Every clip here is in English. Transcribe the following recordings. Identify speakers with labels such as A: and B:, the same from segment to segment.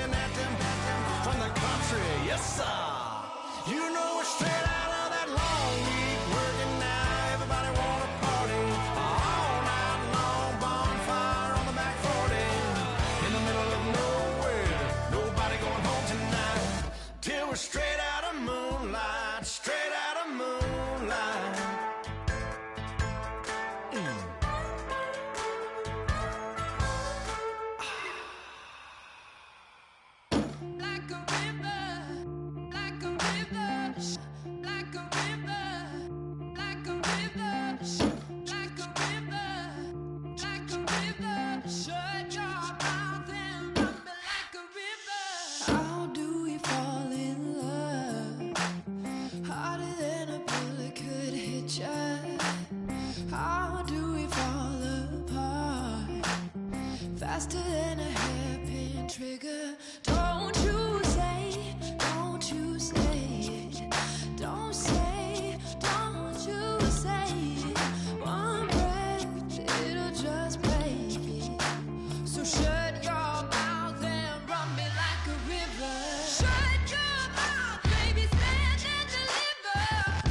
A: coming at them from the country. Yes, sir. You know we're straight out of that long week working now. Everybody wanna party all night long. Bonfire on the back 40 in the middle of nowhere. Nobody going home tonight till we're straight out of moonlight. Straight out of moonlight.
B: How do we fall apart faster than a hairpin trigger? Don't you say, don't you say it. Don't say, don't you say it. One breath, it'll just break me. So shut your mouth and run me like a river. Shut your mouth, baby, stand and deliver.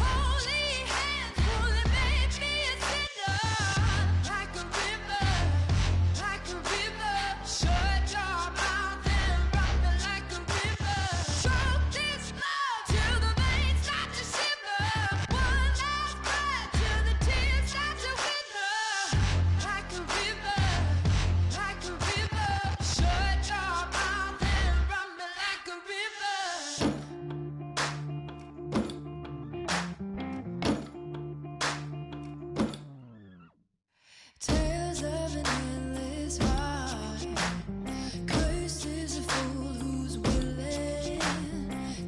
B: Holy hands, holy, make me a sinner. Like a river, like a river. Shut your mouth and run me like a river. Choke this love till the veins start to shiver. One last breath till the tears start to wither. Like a river, like a river. Shut your mouth and run me like a river. Tales of an endless ride. Cursed is a fool who's willing.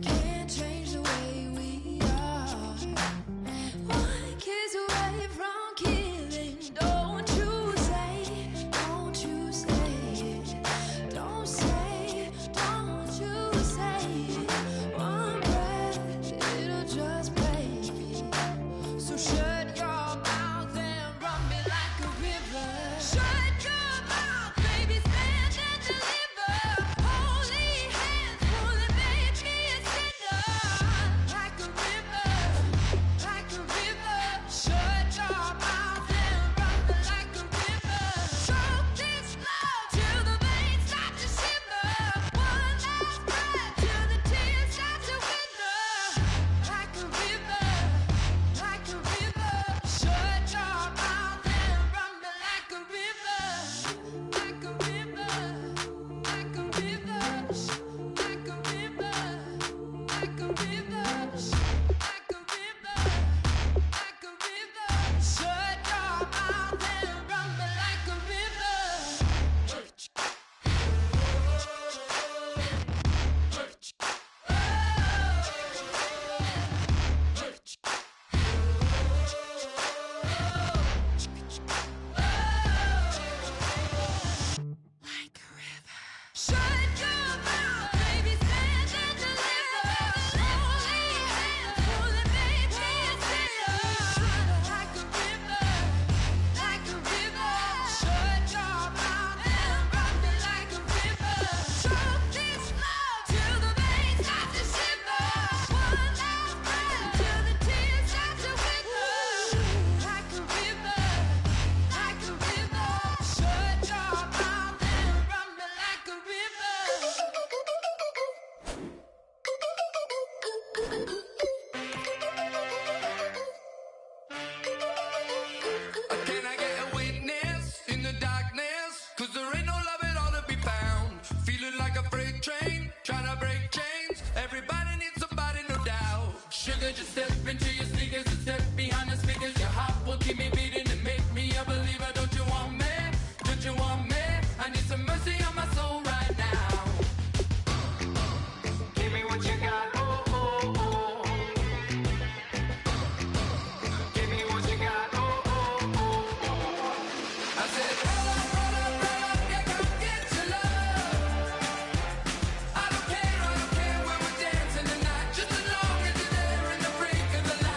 B: Can't change the way we are. One kiss away from killing. Don't you say, don't you say it. Don't say, don't you say it. One breath, it'll just break me. So shut your mouth and run me like a river. Shut your mouth, baby, stand and deliver. Holy hands, holy, make me a sinner. Like a river, like a river. Shut your mouth and run me like a river. Choke this love till the veins start to shiver. One last breath till the tears start to wither. Like a river, like a river. Shut your mouth and run me like a river. Like a river, like a river. Like a river, like a river. Like a river, like a river. Shut your mouth and run me like a river. Like a river. Shut your mouth, baby, stand and deliver. Holy hands, holy, make me a sinner. Like a river, like a river. Shut your mouth and run me like a river. Choke this love till the veins start to shiver. One last breath till the tears start to wither. Like a river, like a river. Shut your mouth and run me like a river.
C: Can I get a witness in the darkness? 'Cause there ain't no love at all to be found. Feeling like a freight train, trying to break chains. Everybody needs somebody, no doubt. Sugar, just step into your sneakers and step behind the speakers. Your heart will keep me beating and make me a believer. Don't you want me? Don't you want me? I need some mercy on my soul right now. Give me what you got, oh, oh, oh. Give me what you got, oh, oh, oh, oh. I said, roll up, yeah, come get your love. I don't care where we're dancing tonight. Just as long as you're there in the brink of the light.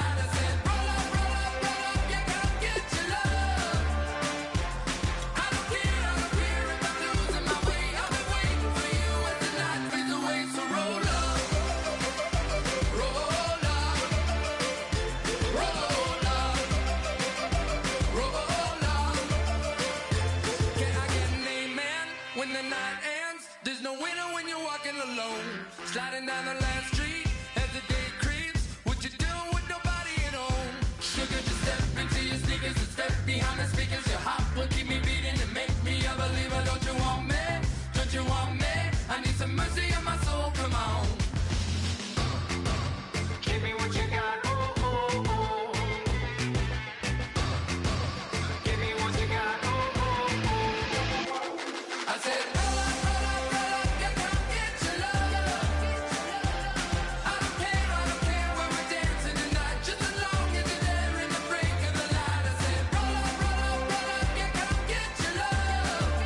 C: alone. Sliding down the last street as the day creeps. What you doing with nobody at home? Sugar, just step into your sneakers and step behind the speakers. Your heart will keep me beating and make me a believer. Don't you want me? Don't you want me? I need some mercy on my soul, come on. Give me what you got, oh, oh, oh. Give me what you got, oh, oh, oh. I said, roll up, yeah, come get your love. I don't care where we're dancing tonight, just as long as you're there in the break of the light. I said, roll up, yeah, come get your love.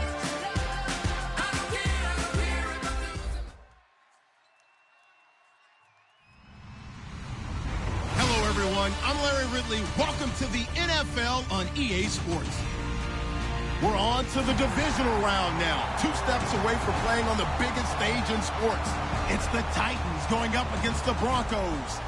C: I don't care if I'm losing.
D: Hello, everyone. I'm Larry Ridley. Welcome to the NFL on EA Sports. We're on to the divisional round now. 2 steps away from playing on the biggest stage in sports. It's the Titans going up against the Broncos.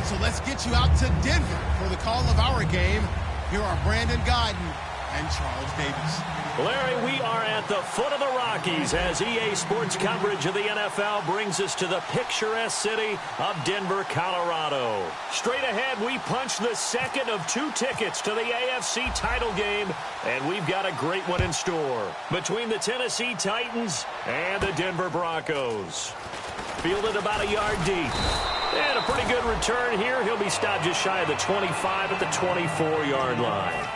D: So let's get you out to Denver for the call of our game. Here are Brandon Guyton and Charles Davis.
E: Larry, we are at the foot of the Rockies as EA Sports coverage of the NFL brings us to the picturesque city of Denver, Colorado. Straight ahead, we punch the second of 2 tickets to the AFC title game, and we've got a great one in store between the Tennessee Titans and the Denver Broncos. Fielded about a yard deep. And a pretty good return here. He'll be stopped just shy of the 25 at the 24-yard line.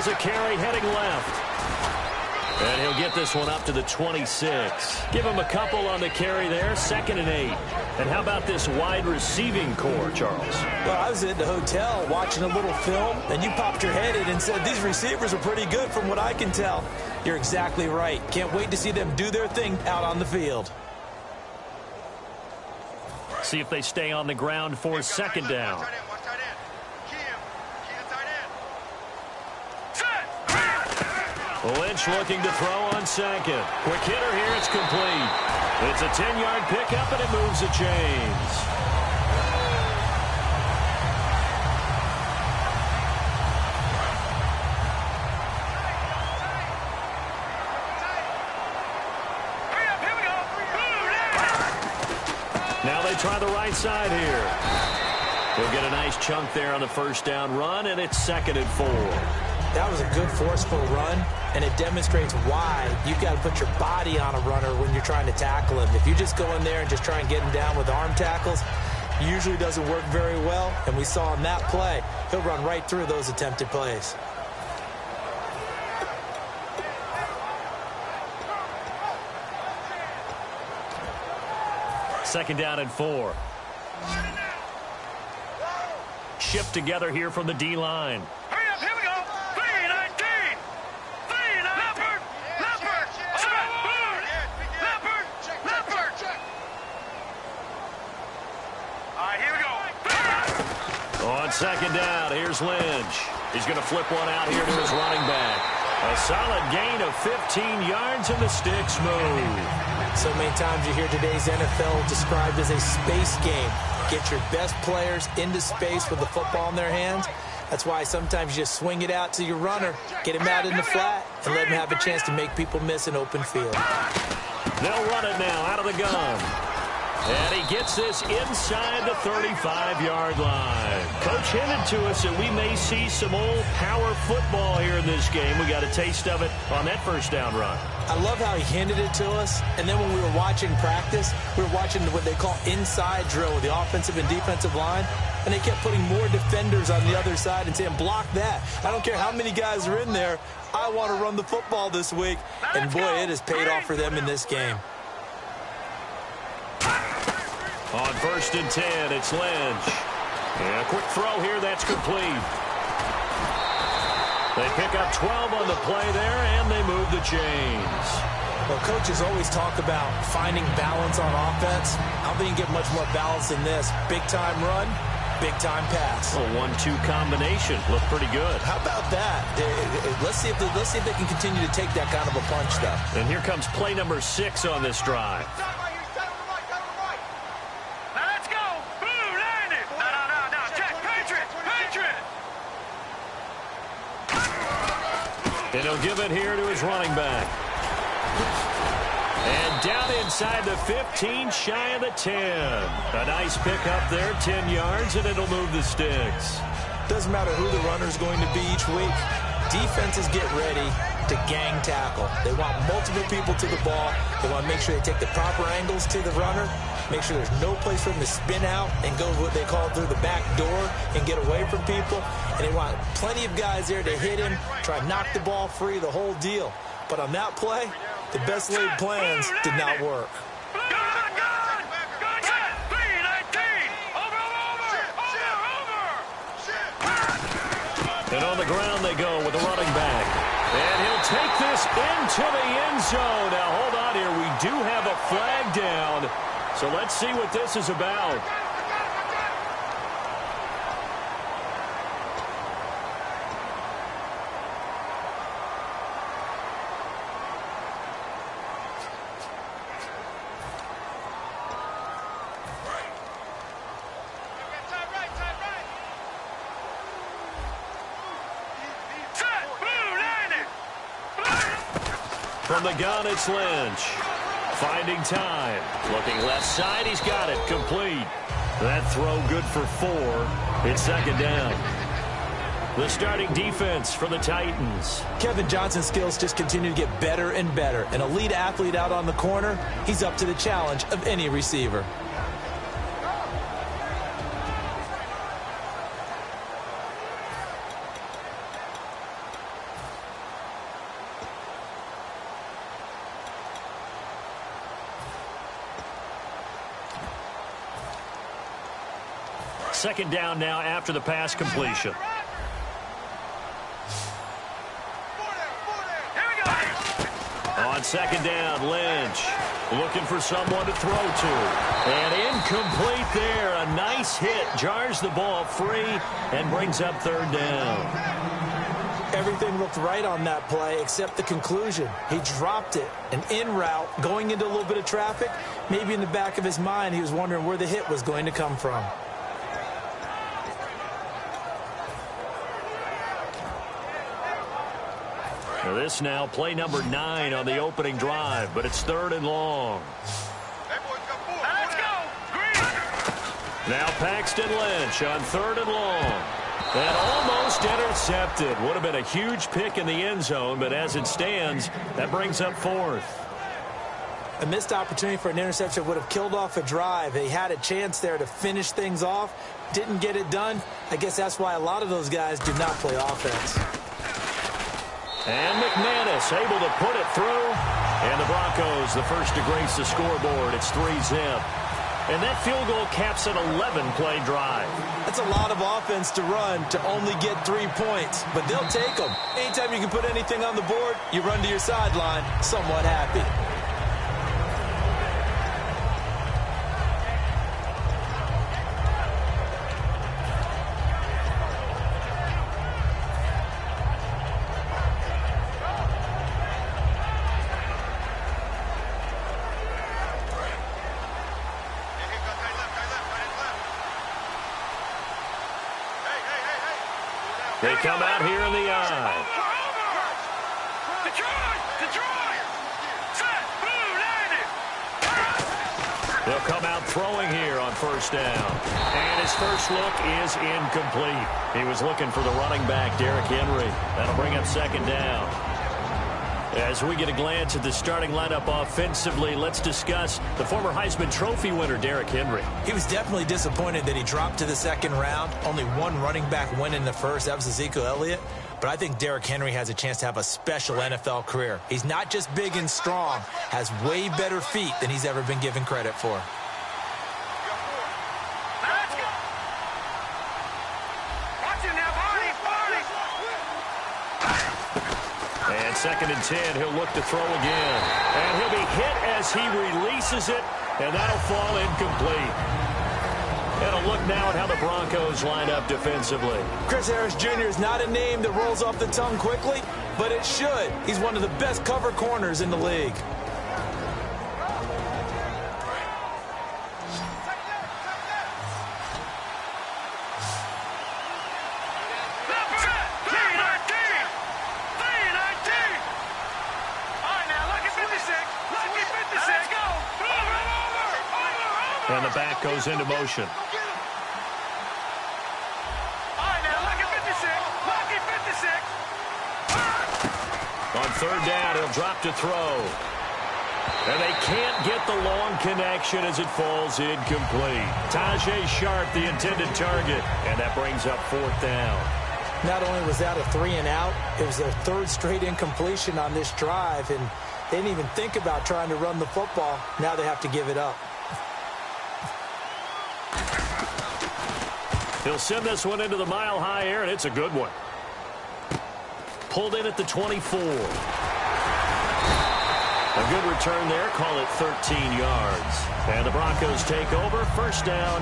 E: A carry heading left. And he'll get this one up to the 26. Give him a couple on the carry there. 2nd and 8. And how about this wide receiving core, Charles?
F: Well, I was at the hotel watching a little film, and you popped your head in and said, these receivers are pretty good from what I can tell. You're exactly right. Can't wait to see them do their thing out on the field.
E: See if they stay on the ground for 2nd down. Lynch looking to throw on 2nd. Quick hitter here, it's complete. It's a 10-yard pickup, and it moves the chains. Now they try the right side here. He'll get a nice chunk there on the 1st down run, and it's 2nd and 4.
F: That was a good forceful run, and it demonstrates why you've got to put your body on a runner when you're trying to tackle him. If you just go in there and just try and get him down with arm tackles, usually doesn't work very well, and we saw in that play, he'll run right through those attempted plays.
E: Second down and 4. Shift together here from the D-line. On 2nd down, here's Lynch. He's going to flip one out here to his running back. A solid gain of 15 yards, and the sticks move.
F: So many times you hear today's NFL described as a space game. Get your best players into space with the football in their hands. That's why sometimes you just swing it out to your runner, get him out in the flat, and let him have a chance to make people miss an open field.
E: They'll run it now out of the gun. And he gets this inside the 35-yard line. Coach hinted to us that we may see some old power football here in this game. We got a taste of it on that 1st down run.
F: I love how he hinted it to us, and then when we were watching practice, we were watching what they call inside drill with the offensive and defensive line, and they kept putting more defenders on the other side and saying, block that. I don't care how many guys are in there. I want to run the football this week. And, boy, it has paid off for them in this game.
E: On 1st and 10, it's Lynch. And a quick throw here, that's complete. They pick up 12 on the play there, and they move the chains.
F: Well, coaches always talk about finding balance on offense. I don't think you can get much more balance than this. Big-time run, Big-time pass.
E: A 1-2 combination. Looked pretty good.
F: How about that? Let's see if they can continue to take that kind of a punch, though.
E: And here comes play number 6 on this drive.
G: Let's go. Blue, line it. No. Check. Patriot.
E: And he'll give it here to his running back. And down inside the 15, shy of the 10. A nice pick up there, 10 yards, and it'll move the sticks.
F: Doesn't matter who the runner's going to be each week. Defenses get ready to gang tackle. They want multiple people to the ball. They want to make sure they take the proper angles to the runner, make sure there's no place for him to spin out and go what they call through the back door and get away from people. And they want plenty of guys there to hit him, try to knock the ball free, the whole deal. But on that play, the best laid plans did not work.
E: And on the ground they go with the running back. And he'll take this into the end zone. Now, hold on here. We do have a flag down. So let's see what this is about. From the gun, it's Lynch. Finding time. Looking left side, he's got it. Complete. That throw good for 4. It's second down. The starting defense for the Titans.
F: Kevin Johnson's skills just continue to get better and better. An elite athlete out on the corner. He's up to the challenge of any receiver.
E: Second down now after the pass completion. On second down, Lynch looking for someone to throw to. And incomplete there. A nice hit. Jars the ball free and brings up third down.
F: Everything looked right on that play except the conclusion. He dropped it. An in route going into a little bit of traffic. Maybe in the back of his mind he was wondering where the hit was going to come from.
E: This now play number 9 on the opening drive, but it's third and long.
G: Let's go. Green.
E: Now Paxton Lynch on third and long. And almost intercepted. Would have been a huge pick in the end zone, but as it stands, that brings up fourth.
F: A missed opportunity for an interception would have killed off a drive. They had a chance there to finish things off. Didn't get it done. I guess that's why a lot of those guys do not play offense.
E: And McManus able to put it through. And the Broncos, the first to grace the scoreboard. It's 3-zip. And that field goal caps an 11-play drive.
F: That's a lot of offense to run to only get 3 points. But they'll take them. Anytime you can put anything on the board, you run to your sideline somewhat happy.
E: They come out here in the eye. They'll come out throwing here on first down. And his first look is incomplete. He was looking for the running back, Derrick Henry. That'll bring up second down. As we get a glance at the starting lineup offensively, let's discuss the former Heisman Trophy winner, Derrick Henry.
F: He was definitely disappointed that he dropped to the second round. Only one running back went in the first. That was Ezekiel Elliott. But I think Derrick Henry has a chance to have a special NFL career. He's not just big and strong, has way better feet than he's ever been given credit for.
E: And second and 10, he'll look to throw again. And he'll be hit as he releases it, and that'll fall incomplete. And a look now at how the Broncos line up defensively.
F: Chris Harris Jr. is not a name that rolls off the tongue quickly, but it should. He's one of the best cover corners in the league.
E: And the back goes into motion.
G: All right, now, lucky 56. Lucky 56.
E: On third down, he'll drop to throw. And they can't get the long connection as it falls incomplete. Tajay Sharp, the intended target. And that brings up fourth down.
F: Not only was that a 3-and-out, it was their third straight incompletion on this drive, and they didn't even think about trying to run the football. Now they have to give it up.
E: He'll send this one into the mile-high air, and it's a good one. Pulled in at the 24. A good return there. Call it 13 yards. And the Broncos take over. First down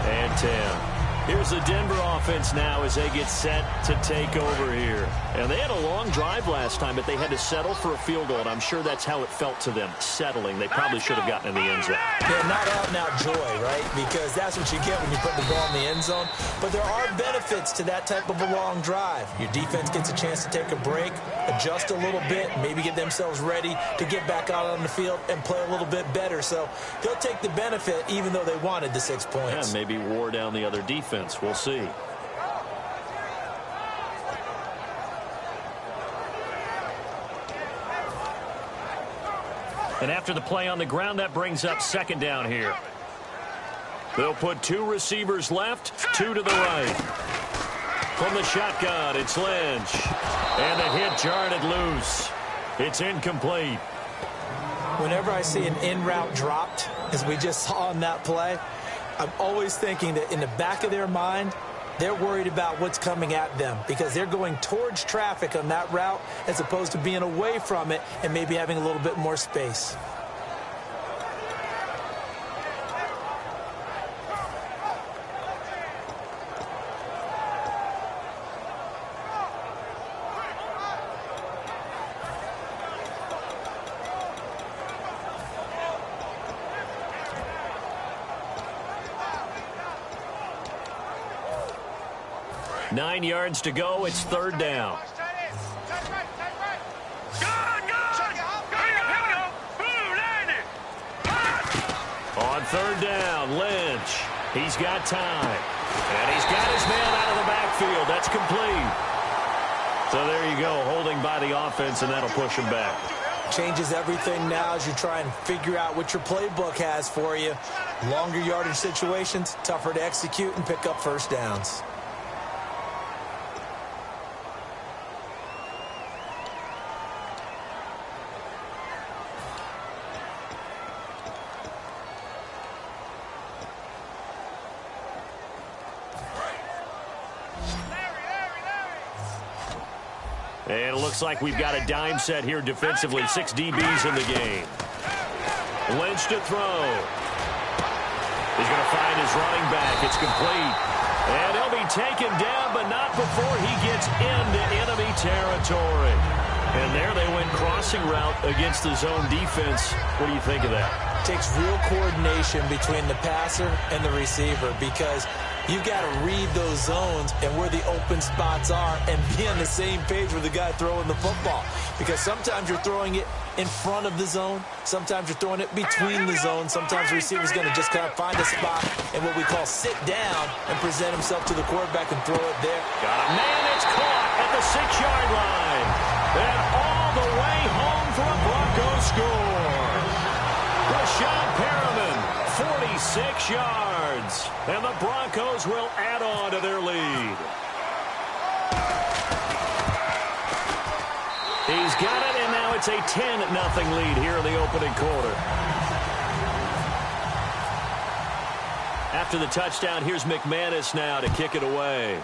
E: and 10. Here's the Denver offense now as they get set to take over here. And they had a long drive last time, but they had to settle for a field goal, and I'm sure that's how it felt to them, settling. They probably should have gotten in the end zone.
F: Yeah, not out-and-out joy, right? Because that's what you get when you put the ball in the end zone. But there are benefits to that type of a long drive. Your defense gets a chance to take a break, adjust a little bit, maybe get themselves ready to get back out on the field and play a little bit better. So they'll take the benefit even though they wanted the 6 points.
E: And maybe wore down the other defense. We'll see. And after the play on the ground, that brings up second down here. They'll put 2 receivers left, 2 to the right. From the shotgun, it's Lynch. And the hit jarred it loose. It's incomplete.
F: Whenever I see an in-route dropped, as we just saw on that play, I'm always thinking that in the back of their mind, they're worried about what's coming at them because they're going towards traffic on that route as opposed to being away from it and maybe having a little bit more space.
E: Nine yards to go. It's third down. On third down, Lynch. He's got time. And he's got his man out of the backfield. That's complete. So there you go, holding by the offense, and that'll push him back.
F: Changes everything now as you try and figure out what your playbook has for you. Longer yardage situations, tougher to execute and pick up first downs.
E: And it looks like we've got a dime set here defensively. 6 DBs in the game. Lynch to throw. He's going to find his running back. It's complete. And he'll be taken down, but not before he gets into enemy territory. And there they went crossing route against the zone defense. What do you think of that?
F: Takes real coordination between the passer and the receiver because you've got to read those zones and where the open spots are and be on the same page with the guy throwing the football. Because sometimes you're throwing it in front of the zone. Sometimes you're throwing it between the zones. Sometimes the receiver's going to just kind of find a spot and what we call sit down and present himself to the quarterback and throw it there.
E: Got a man that's caught at the 6-yard line. And all the way home for a Broncos score. Rashad Perriman, 46 yards. And the Broncos will add on to their lead. He's got it, and now it's a 10-0 lead here in the opening quarter. After the touchdown, here's McManus now to kick it away.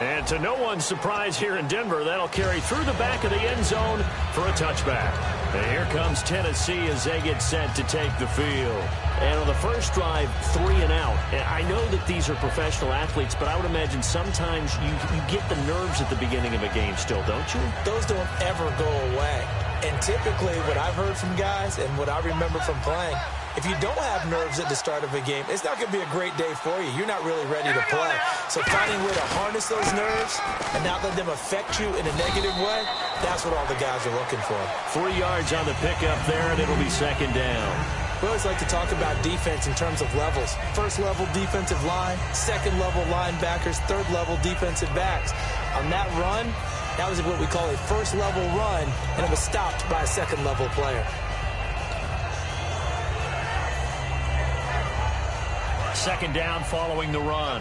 E: And to no one's surprise here in Denver, that'll carry through the back of the end zone for a touchback. And here comes Tennessee as they get set to take the field. And on the first drive, 3 and out. And I know that these are professional athletes, but I would imagine sometimes you get the nerves at the beginning of a game still, don't you?
F: Those don't ever go away. And typically what I've heard from guys and what I remember from playing, if you don't have nerves at the start of a game, it's not going to be a great day for you. You're not really ready to play. So finding a way to harness those nerves and not let them affect you in a negative way, that's what all the guys are looking for.
E: 3 yards on the pickup there, and it'll be second down.
F: We always like to talk about defense in terms of levels. First level defensive line, second level linebackers, third level defensive backs. On that run, that was what we call a first level run, and it was stopped by a second level player.
E: Second down following the run.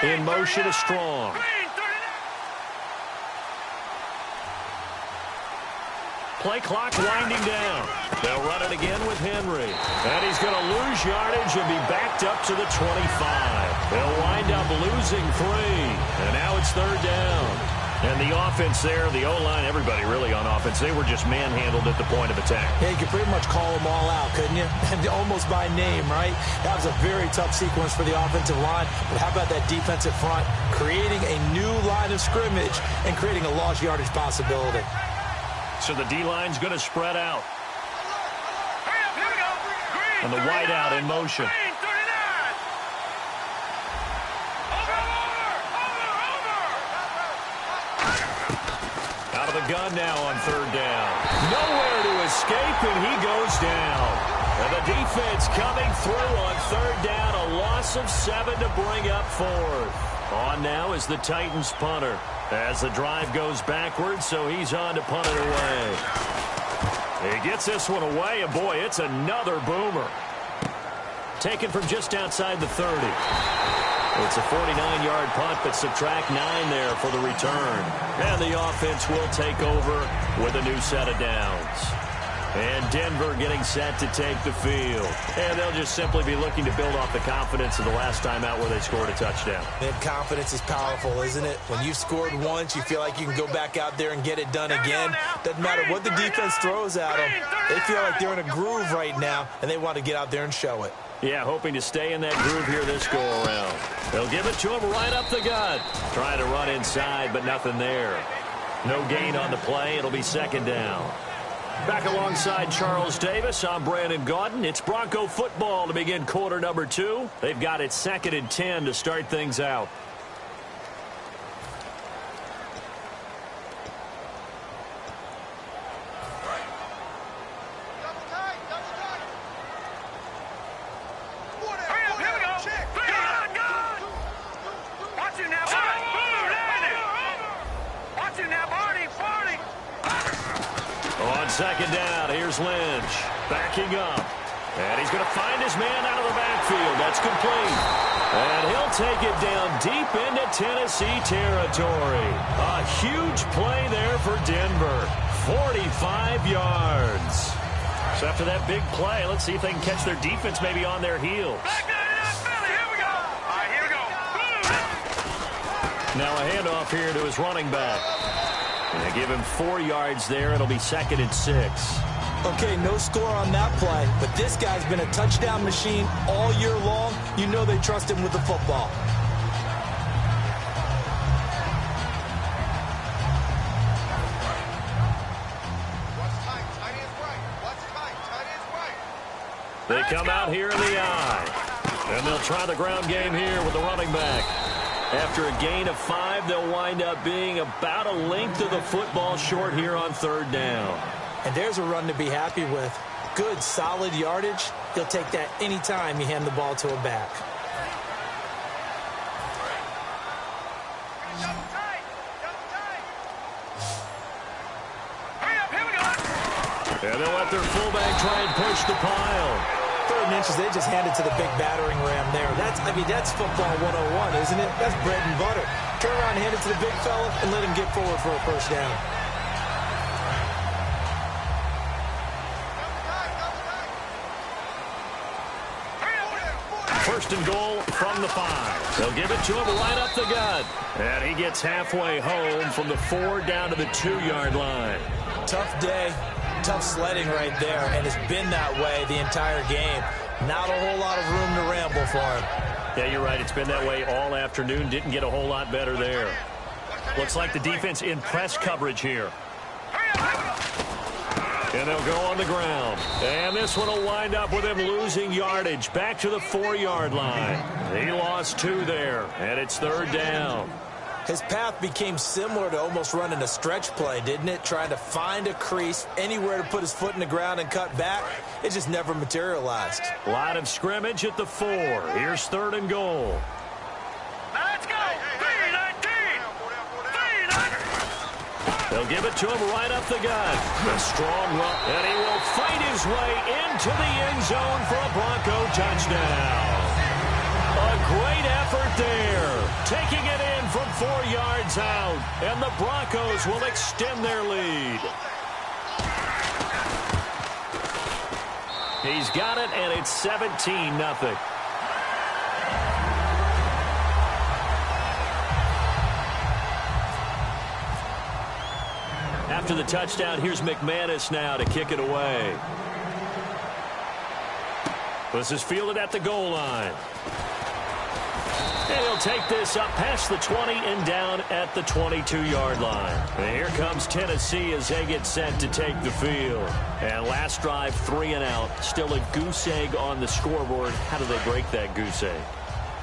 E: In motion is Strong. Play clock winding down. They'll run it again with Henry. And he's going to lose yardage and be backed up to the 25. They'll wind up losing 3. And now it's third down. And the offense there, the O-line, everybody really on offense, they were just manhandled at the point of attack.
F: Yeah, you could pretty much call them all out, couldn't you? And almost by name, right? That was a very tough sequence for the offensive line. But how about that defensive front creating a new line of scrimmage and creating a lost yardage possibility?
E: So the D-line's going to spread out. And the wideout in motion. Out of the gun now on third down. Nowhere to escape, and he goes down. And the defense coming through on third down. A loss of 7 to bring up fourth. On now is the Titans punter. As the drive goes backwards, so he's on to punt it away. He gets this one away, and boy, it's another boomer. Taken from just outside the 30. It's a 49-yard punt, but subtract 9 there for the return. And the offense will take over with a new set of downs. And Denver getting set to take the field. And they'll just simply be looking to build off the confidence of the last time out where they scored a touchdown.
F: And confidence is powerful, isn't it? When you've scored once, you feel like you can go back out there and get it done again. Doesn't matter what the defense throws at them. They feel like they're in a groove right now, and they want to get out there and show it.
E: Yeah, hoping to stay in that groove here this go-around. They'll give it to him right up the gut. Trying to run inside, but nothing there. No gain on the play. It'll be second down. Back alongside Charles Davis, I'm Brandon Gaudin. It's Bronco football to begin quarter number 2. They've got it 2nd and 10 to start things out. Second down, here's Lynch, backing up. And he's going to find his man out of the backfield. That's complete. And he'll take it down deep into Tennessee territory. A huge play there for Denver. 45 yards. So after that big play, let's see if they can catch their defense maybe on their heels.
G: Here we go. All right, here we go.
E: Now a handoff here to his running back. And they give him 4 yards there. It'll be 2nd and 6.
F: Okay, no score on that play, but this guy's been a touchdown machine all year long. You know they trust him with the football.
E: They come out here in the eye. And they'll try the ground game here with the running back. After a gain of 5, they'll wind up being about a length of the football short here on third down.
F: And there's a run to be happy with. Good, solid yardage. He'll take that any time you hand the ball to a back.
E: And they'll let their fullback try and push the pile.
F: 3rd and inches, they just hand it to the big battering ram there. That's football 101, isn't it? That's bread and butter. Turn around and hand it to the big fella and let him get forward for a first down.
E: first and goal from the 5. They'll give it to him right up the gut. And he gets halfway home from the 4 down to the 2-yard line.
F: Tough day, tough sledding right there, and it's been that way the entire game. Not a whole lot of room to ramble for him.
E: Yeah, you're right. It's been that way all afternoon. Didn't get a whole lot better there. Looks like the defense in press coverage here. And they'll go on the ground. And this one will wind up with him losing yardage back to the 4-yard line. He lost 2 there, and it's 3rd down.
F: His path became similar to almost running a stretch play, didn't it? Trying to find a crease, anywhere to put his foot in the ground and cut back. It just never materialized.
E: A lot of scrimmage at the 4. Here's 3rd and goal.
G: Let's go. 3-19.
E: They'll give it to him right up the gut. A strong run, and he will fight his way into the end zone for a Bronco touchdown. A great effort there. Taking it in from 4 yards out, and the Broncos will extend their lead. He's got it, and it's 17-0. After the touchdown, here's McManus now to kick it away. This is fielded at the goal line. And he'll take this up past the 20 and down at the 22-yard line. And here comes Tennessee as they get set to take the field. And last drive, 3 and out. Still a goose egg on the scoreboard. How do they break that goose egg?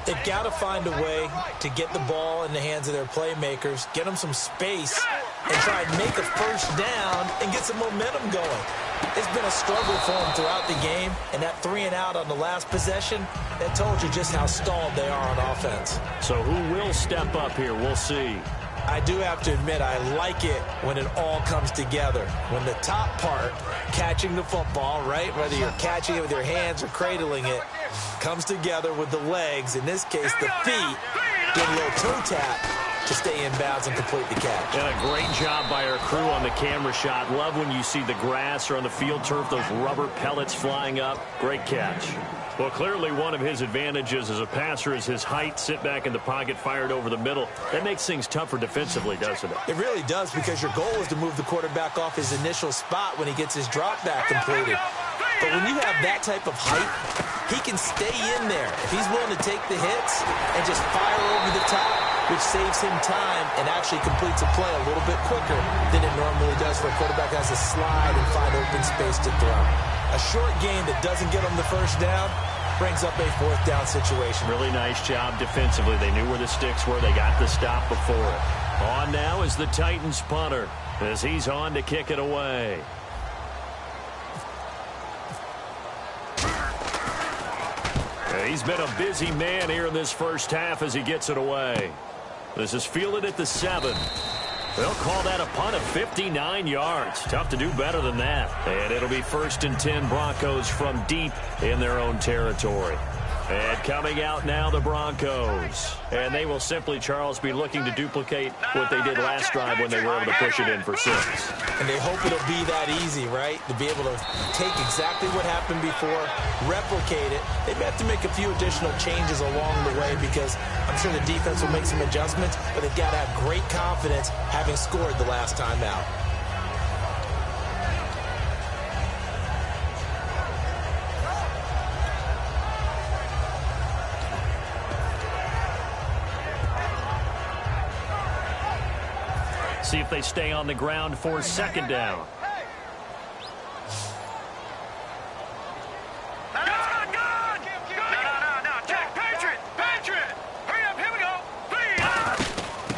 F: They've got to find a way to get the ball in the hands of their playmakers, get them some space, and try and make a first down and get some momentum going. It's been a struggle for them throughout the game, and that 3 and out on the last possession, that told you just how stalled they are on offense.
E: So who will step up here? We'll see.
F: I do have to admit, I like it when it all comes together. When the top part, catching the football, right, whether you're catching it with your hands or cradling it, comes together with the legs, in this case the feet, get a little toe tap to stay in bounds and complete the catch.
E: And a great job by our crew on the camera shot. Love when you see the grass or on the field turf, those rubber pellets flying up. Great catch. Well, clearly one of his advantages as a passer is his height. Sit back in the pocket, fired over the middle. That makes things tougher defensively, doesn't it?
F: It really does, because your goal is to move the quarterback off his initial spot when he gets his drop back completed. But when you have that type of height, he can stay in there if he's willing to take the hits and just fire over the top, which saves him time and actually completes a play a little bit quicker than it normally does for a quarterback that has to slide and find open space to throw. A short game that doesn't get him the first down brings up a 4th down situation.
E: Really nice job defensively. They knew where the sticks were. They got the stop before it. On now is the Titans punter as he's on to kick it away. He's been a busy man here in this first half as he gets it away. This is fielded at the 7. They'll call that a punt of 59 yards. Tough to do better than that. And it'll be 1st and 10 Broncos from deep in their own territory. And coming out now, the Broncos. And they will simply, Charles, be looking to duplicate what they did last drive when they were able to push it in for 6.
F: And they hope it'll be that easy, right? To be able to take exactly what happened before, replicate it. They may have to make a few additional changes along the way, because I'm sure the defense will make some adjustments, but they've got to have great confidence having scored the last time out.
E: See if they stay on the ground for 2nd down.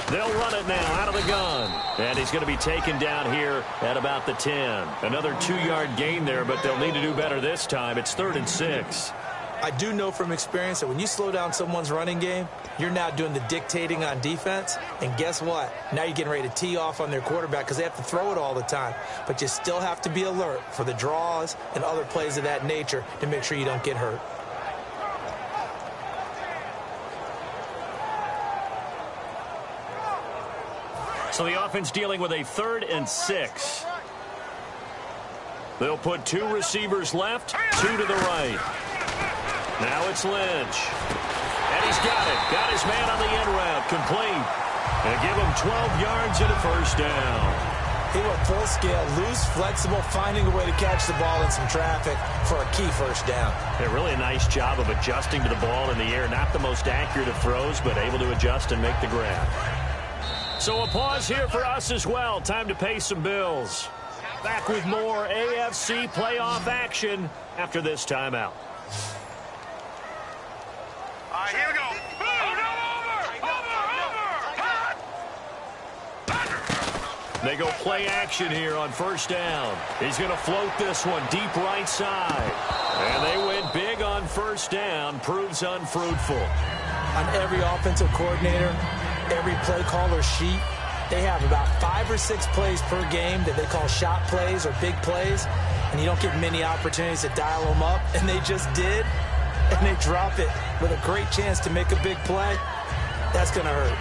E: They'll run it now out of the gun. And he's going to be taken down here at about the 10. Another 2-yard gain there, but they'll need to do better this time. It's 3rd and 6.
F: I do know from experience that when you slow down someone's running game, you're now doing the dictating on defense. And guess what? Now you're getting ready to tee off on their quarterback because they have to throw it all the time. But you still have to be alert for the draws and other plays of that nature to make sure you don't get hurt.
E: So the offense dealing with a 3rd and 6. They'll put 2 receivers left, 2 to the right. Now it's Lynch. And he's got it. Got his man on the end route. Complete. And give him 12 yards and a first down.
F: He went full scale, loose, flexible, finding a way to catch the ball in some traffic for a key first down.
E: Yeah, really a nice job of adjusting to the ball in the air. Not the most accurate of throws, but able to adjust and make the grab. So a pause here for us as well. Time to pay some bills. Back with more AFC playoff action after this timeout.
G: All right, here we go.
E: They go play action here on first down. He's going to float this one deep right side. And they went big on first down. Proves unfruitful.
F: On every offensive coordinator, every play caller sheet, they have about 5 or 6 plays per game that they call shot plays or big plays. And you don't get many opportunities to dial them up. And they just did. And they drop it with a great chance to make a big play. That's going to hurt.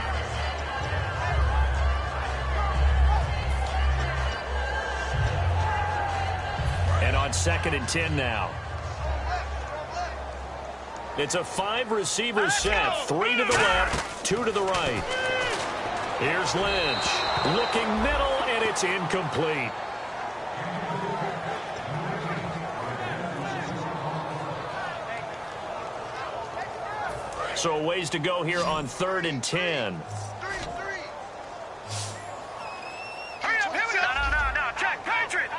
E: And on 2nd and 10 now. It's a 5-receiver set. 3 to the left, 2 to the right. Here's Lynch. Looking middle, and it's incomplete. So a ways to go here on 3rd and 10.
G: Hurry up, here we go. No, check. Patriot.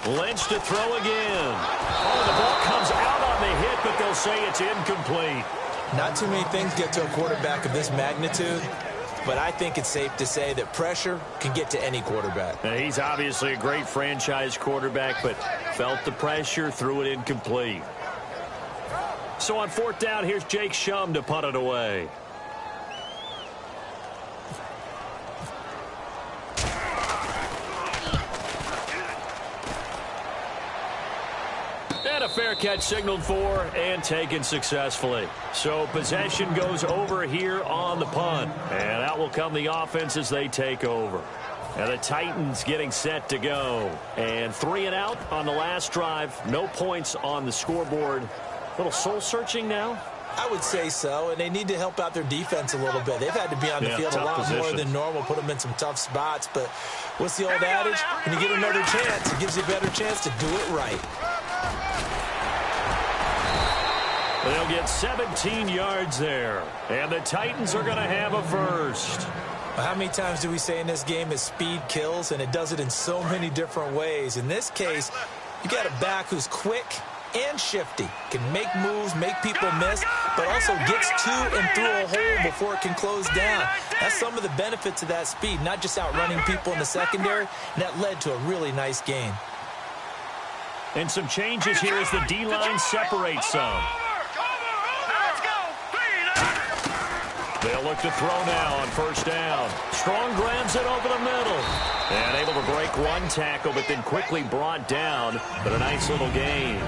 E: Lynch to throw again. Oh, the ball comes out on the hit, but they'll say it's incomplete.
F: Not too many things get to a quarterback of this magnitude, but I think it's safe to say that pressure can get to any quarterback.
E: Now, he's obviously a great franchise quarterback, but felt the pressure, threw it incomplete. So on 4th down, here's Jake Shum to punt it away. And a fair catch signaled for and taken successfully. So possession goes over here on the punt. And out will come the offense as they take over. And the Titans getting set to go. And 3 and out on the last drive. No points on the scoreboard. A little soul-searching now?
F: I would say so, and they need to help out their defense a little bit. They've had to be on the field a lot more than normal, put them in some tough spots. But what's the old adage? When you get another chance, it gives you a better chance to do it right.
E: They'll get 17 yards there. And the Titans are going to have a first.
F: How many times do we say in this game that speed kills, and it does it in so many different ways? In this case, you got a back who's quick and shifty, can make moves, make people miss, but also gets to and through a hole before it can close down. That's some of the benefits of that speed, not just outrunning people in the secondary, and that led to a really nice gain.
E: And some changes here as the D-line separates some. They'll look to throw now on first down. Strong grabs it over the middle. And able to break one tackle, but then quickly brought down. But a nice little gain.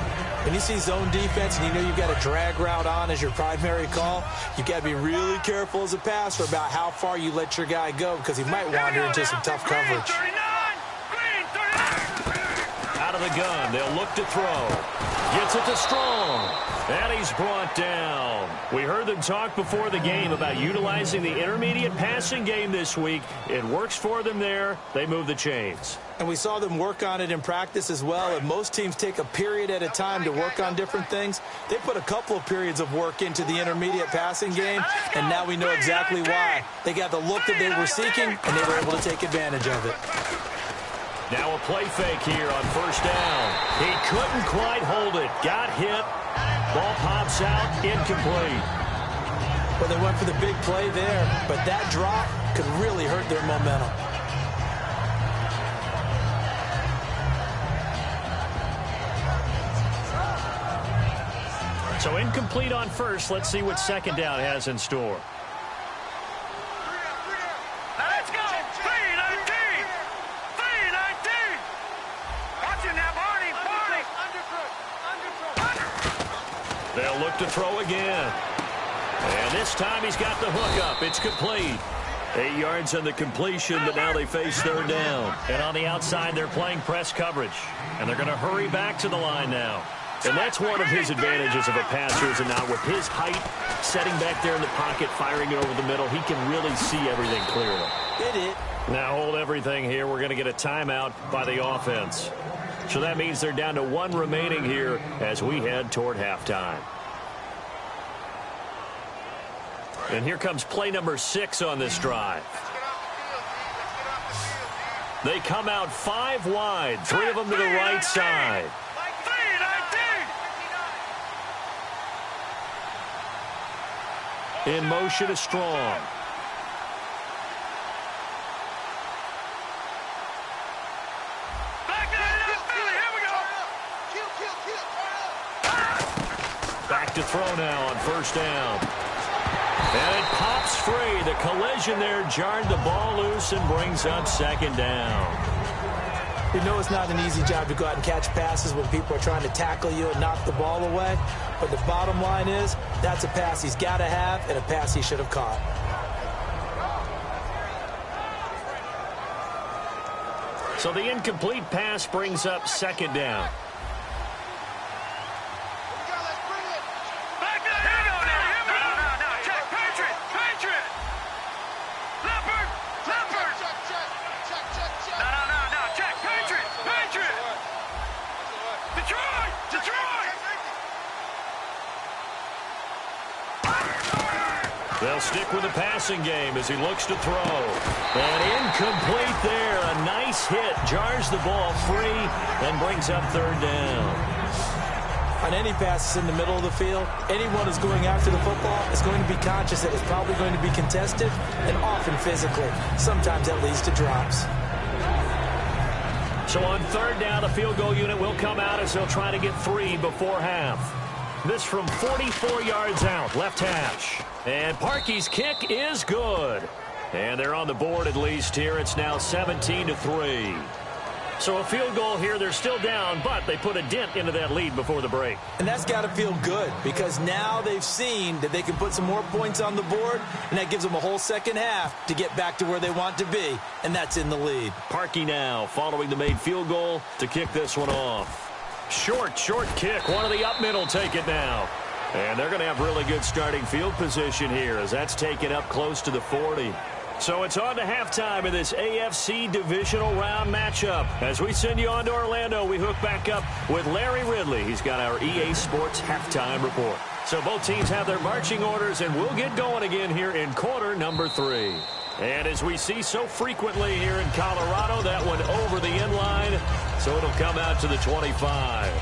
F: When you see zone defense and you know you've got a drag route on as your primary call, you've got to be really careful as a passer about how far you let your guy go because he might wander into some tough coverage.
E: Out of the gun, they'll look to throw. Gets it to Strong. And he's brought down. We heard them talk before the game about utilizing the intermediate passing game this week. It works for them there. They move the chains.
F: And we saw them work on it in practice as well. And most teams take a period at a time to work on different things. They put a couple of periods of work into the intermediate passing game, and now we know exactly why. They got the look that they were seeking, and they were able to take advantage of it.
E: Now a play fake here on first down. He couldn't quite hold it. Got hit. Ball pops out. Incomplete.
F: Well, they went for the big play there, but that drop could really hurt their momentum.
E: So incomplete on first. Let's see what second down has in store.
G: Let's go. 3-19. 3-19. Watch it now, Barney.
E: They'll look to throw again. And this time he's got the hook up. It's complete. 8 yards on the completion, but now they face third down. And on the outside, they're playing press coverage. And they're going to hurry back to the line now. And that's one of his advantages of a passer, is it not? With his height, setting back there in the pocket, firing it over the middle, he can really see everything clearly. Now hold everything here. We're going to get a timeout by the offense. So that means they're down to 1 remaining here as we head toward halftime. And here comes play number 6 on this drive. They come out 5 wide, 3 of them to the right side. In motion is Strong. Back to throw now on first down. And it pops free. The collision there jarred the ball loose and brings up second down.
F: You know it's not an easy job to go out and catch passes when people are trying to tackle you and knock the ball away. But the bottom line is, that's a pass he's got to have and a pass he should have caught.
E: So the incomplete pass brings up second down. They'll stick with the passing game as he looks to throw. And incomplete there. A nice hit. Jars the ball free and brings up third down.
F: On any passes in the middle of the field, anyone who's going after the football is going to be conscious that it's probably going to be contested and often physically. Sometimes that leads to drops.
E: So on third down, the field goal unit will come out as they'll try to get 3 before half. This from 44 yards out, left hash. And Parkey's kick is good. And they're on the board at least here. It's now 17-3. So a field goal here. They're still down, but they put a dent into that lead before the break.
F: And that's got to feel good because now they've seen that they can put some more points on the board, and that gives them a whole second half to get back to where they want to be, and that's in the lead.
E: Parkey now following the made field goal to kick this one off. Short kick. One of the up middle take it now. And they're going to have really good starting field position here as that's taken up close to the 40. So it's on to halftime in this AFC divisional round matchup. As we send you on to Orlando, we hook back up with Larry Ridley. He's got our EA Sports halftime report. So both teams have their marching orders, and we'll get going again here in quarter number 3. And as we see so frequently here in Colorado, that one over the end line, so it'll come out to the 25.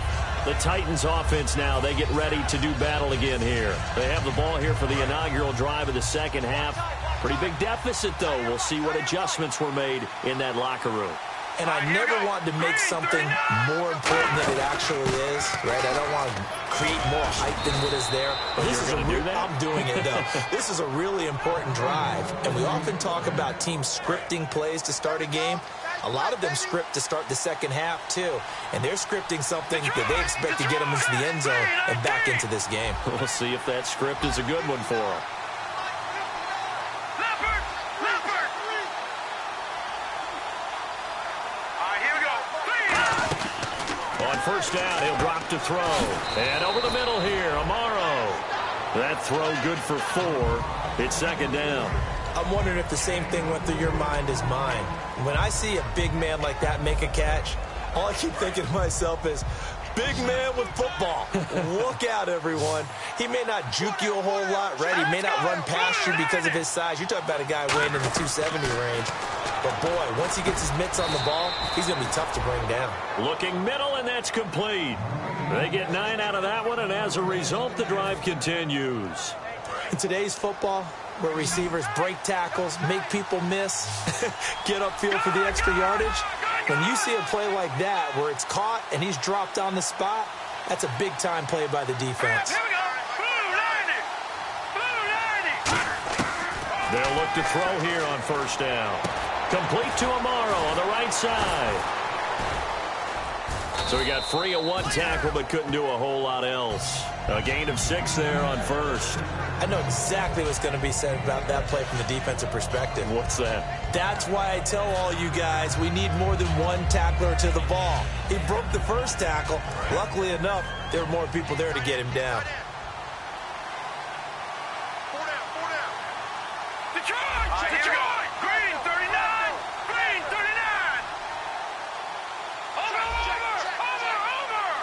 E: The Titans offense now, they get ready to do battle again here. They have the ball here for the inaugural drive of the second half. Pretty big deficit, though. We'll see what adjustments were made in that locker room.
F: And I never want to make something more important than it actually is, right? I don't want to create more hype than what is there. But this is I'm doing it, though. This is a really important drive. And we often talk about teams scripting plays to start a game. A lot of them script to start the second half, too. And they're scripting something that they expect to get them into the end zone and back into this game.
E: We'll see if that script is a good one for them. First down, he'll drop to throw. And over the middle here, Amaro. That throw good for 4. It's second down.
F: I'm wondering if the same thing went through your mind as mine. When I see a big man like that make a catch, all I keep thinking to myself is, big man with football. Look out, everyone. He may not juke you a whole lot, right? He may not run past you because of his size. You're talking about a guy weighing in the 270 range. But, boy, once he gets his mitts on the ball, he's going to be tough to bring down.
E: Looking middle, and that's complete. They get 9 out of that one, and as a result, the drive continues.
F: In today's football, where receivers break tackles, make people miss, get upfield for the extra yardage, when you see a play like that where it's caught and he's dropped on the spot, that's a big-time play by the defense.
E: They'll look to throw here on first down. Complete to Amaro on the right side. So he got free of one tackle but couldn't do a whole lot else. A gain of 6 there on first.
F: I know exactly what's going to be said about that play from the defensive perspective.
E: What's that?
F: That's why I tell all you guys we need more than one tackler to the ball. He broke the first tackle. Luckily enough, there were more people there to get him down.
G: Detroit! Green 39! Green 39! Over!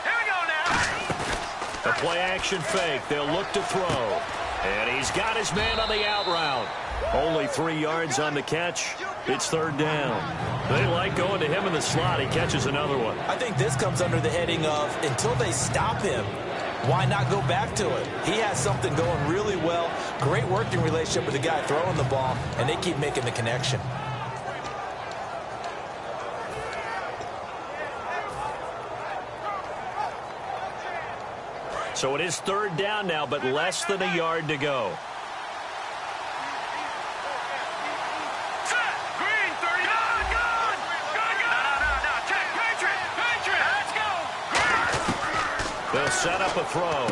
G: Here we go now!
E: A play-action fake. They'll look to throw. And he's got his man on the out route. Only 3 yards on the catch. It's third down. They like going to him in the slot. He catches another one.
F: I think this comes under the heading of until they stop him, why not go back to it? He has something going really well. Great working relationship with the guy throwing the ball, and they keep making the connection.
E: So it is third down now, but less than a yard to go.
G: Set! Green 30! Gun! No, check! Patriot! Let's go!
E: They'll set up a throw.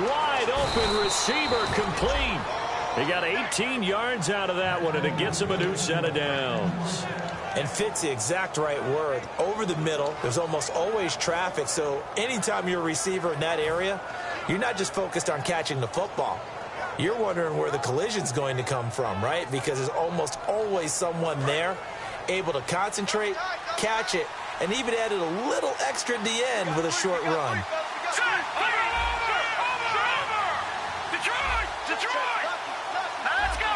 E: Wide open receiver complete. He got 18 yards out of that one, and it gets him a new set of downs.
F: And fits the exact right word. Over the middle, there's almost always traffic, so anytime you're a receiver in that area, you're not just focused on catching the football. You're wondering where the collision's going to come from, right? Because there's almost always someone there able to concentrate, catch it, and even added a little extra at the end with a short run.
G: Detroit! Let's go!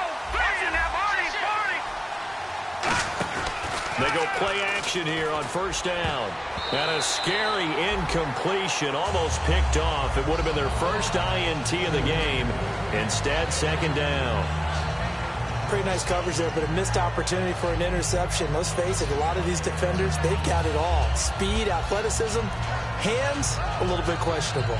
E: They go play action here on first down. And a scary incompletion, almost picked off. It would have been their first INT of the game. Instead, second down.
F: Pretty nice coverage there, but a missed opportunity for an interception. Let's face it, a lot of these defenders, they've got it all. Speed, athleticism, hands, a little bit questionable.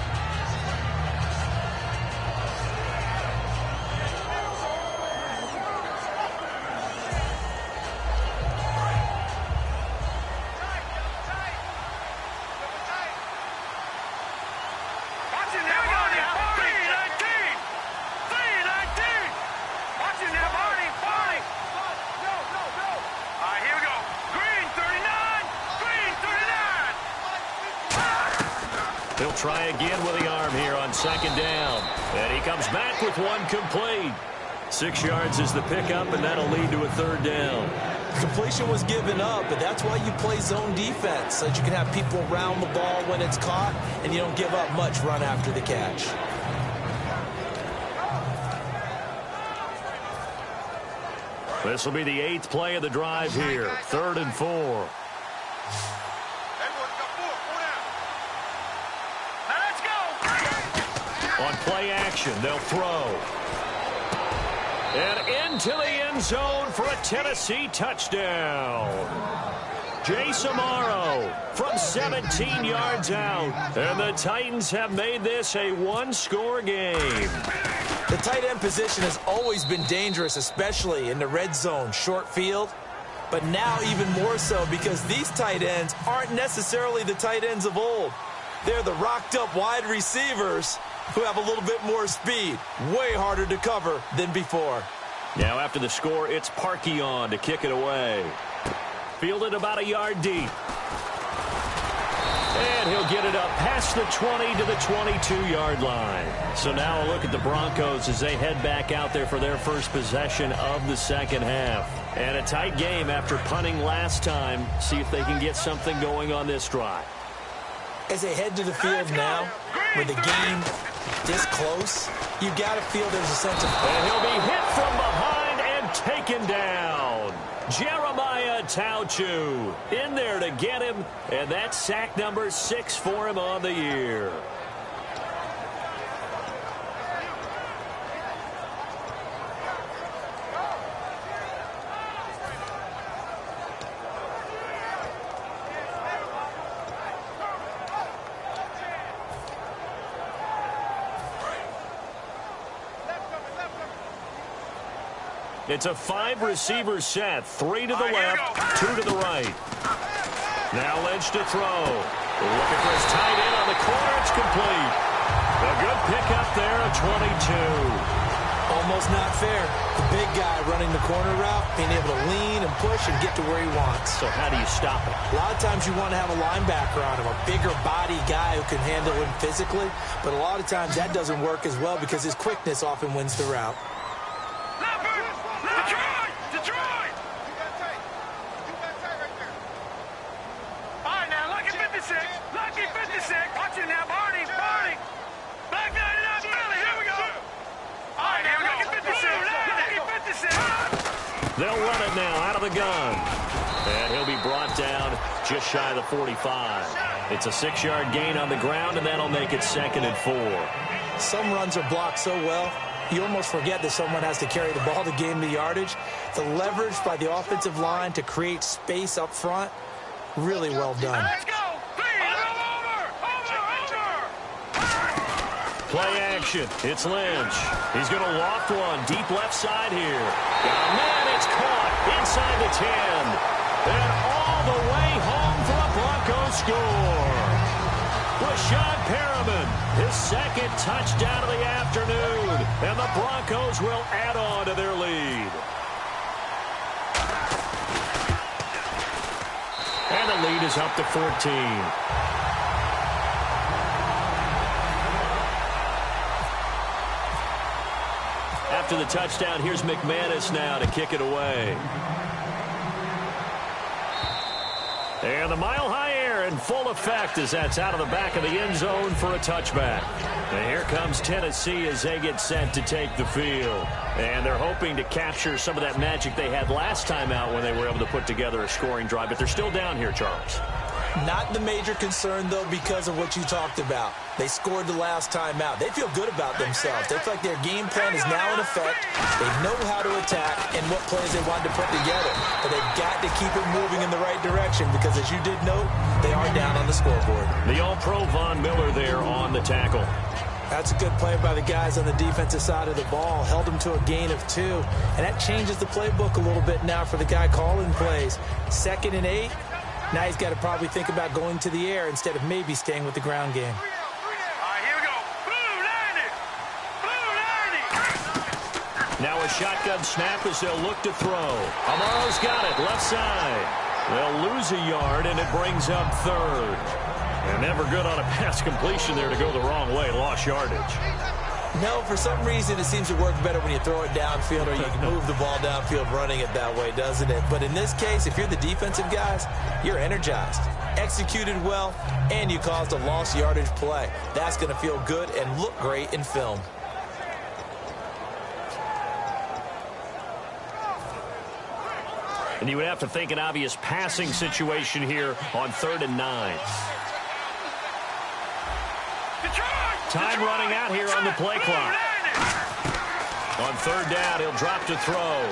E: He'll try again with the arm here on second down. And he comes back with one complete. 6 yards is the pickup, and that'll lead to a third down.
F: Completion was given up, but that's why you play zone defense, so that you can have people around the ball when it's caught, and you don't give up much run after the catch.
E: This will be the 8th play of the drive here. 3rd and 4. On play action, they'll throw. And into the end zone for a Tennessee touchdown. Jace Amaro from 17 yards out. And the Titans have made this a one-score game.
F: The tight end position has always been dangerous, especially in the red zone, short field. But now even more so because these tight ends aren't necessarily the tight ends of old. They're the rocked-up wide receivers who have a little bit more speed. Way harder to cover than before.
E: Now after the score, it's Parkey on to kick it away. Fielded about a yard deep. And he'll get it up past the 20 to the 22-yard line. So now a look at the Broncos as they head back out there for their first possession of the second half. And a tight game after punting last time. See if they can get something going on this drive.
F: As they head to the field now, with the game this close, you got to feel there's a sense of...
E: And he'll be hit from behind and taken down. Jeremiah Tauchu in there to get him, and that's sack number 6 for him on the year. It's a 5-receiver set. 3 to the left, 2 to the right. Now Lynch to throw. Looking for his tight end on the corner. It's complete. A good pickup there, a 22.
F: Almost not fair. The big guy running the corner route, being able to lean and push and get to where he wants.
E: So how do you stop it?
F: A lot of times you want to have a linebacker on him, a bigger body guy who can handle him physically. But a lot of times that doesn't work as well because his quickness often wins the route.
G: Detroit! All right, now, lucky 56. Lucky 56. Watch it now, Barney. Back 99, Billy. Here we go. All right, now, lucky 56. Lucky 56.
E: They'll run it now out of the gun. And he'll be brought down just shy of the 45. It's a 6-yard gain on the ground, and that'll make it 2nd and 4.
F: Some runs are blocked so well, you almost forget that someone has to carry the ball to gain the yardage. The leverage by the offensive line to create space up front, really well done.
G: Let's go.
E: Play action. It's Lynch. He's going to loft one deep left side here. Oh, man, it's caught inside the 10. And all the way home for a Broncos score. Rashad Perriman, his 2nd touchdown of the afternoon. And the Broncos will add on to their lead. And the lead is up to 14. After the touchdown, here's McManus now to kick it away. And the mile-high air in full effect as that's out of the back of the end zone for a touchback. And here comes Tennessee as they get set to take the field. And they're hoping to capture some of that magic they had last time out when they were able to put together a scoring drive. But they're still down here, Charles.
F: Not the major concern, though, because of what you talked about. They scored the last time out. They feel good about themselves. They feel like their game plan is now in effect. They know how to attack and what plays they want to put together. But they've got to keep it moving in the right direction because, as you did note, they are down on the scoreboard.
E: The All-Pro Von Miller there on the tackle.
F: That's a good play by the guys on the defensive side of the ball. Held them to a gain of 2. And that changes the playbook a little bit now for the guy calling plays. 2nd and 8. Now he's got to probably think about going to the air instead of maybe staying with the ground game.
G: All right, here we go. Blue 90.
E: Now a shotgun snap as they'll look to throw. Amaro's got it, left side. They'll lose a yard, and it brings up 3rd. And never good on a pass completion there to go the wrong way. Lost yardage.
F: No, for some reason it seems to work better when you throw it downfield or you can move the ball downfield running it that way, doesn't it? But in this case, if you're the defensive guys, you're energized, executed well, and you caused a lost yardage play. That's going to feel good and look great in film.
E: And you would have to think an obvious passing situation here on 3rd and 9. Time running out here on the play clock. On 3rd down, he'll drop to throw.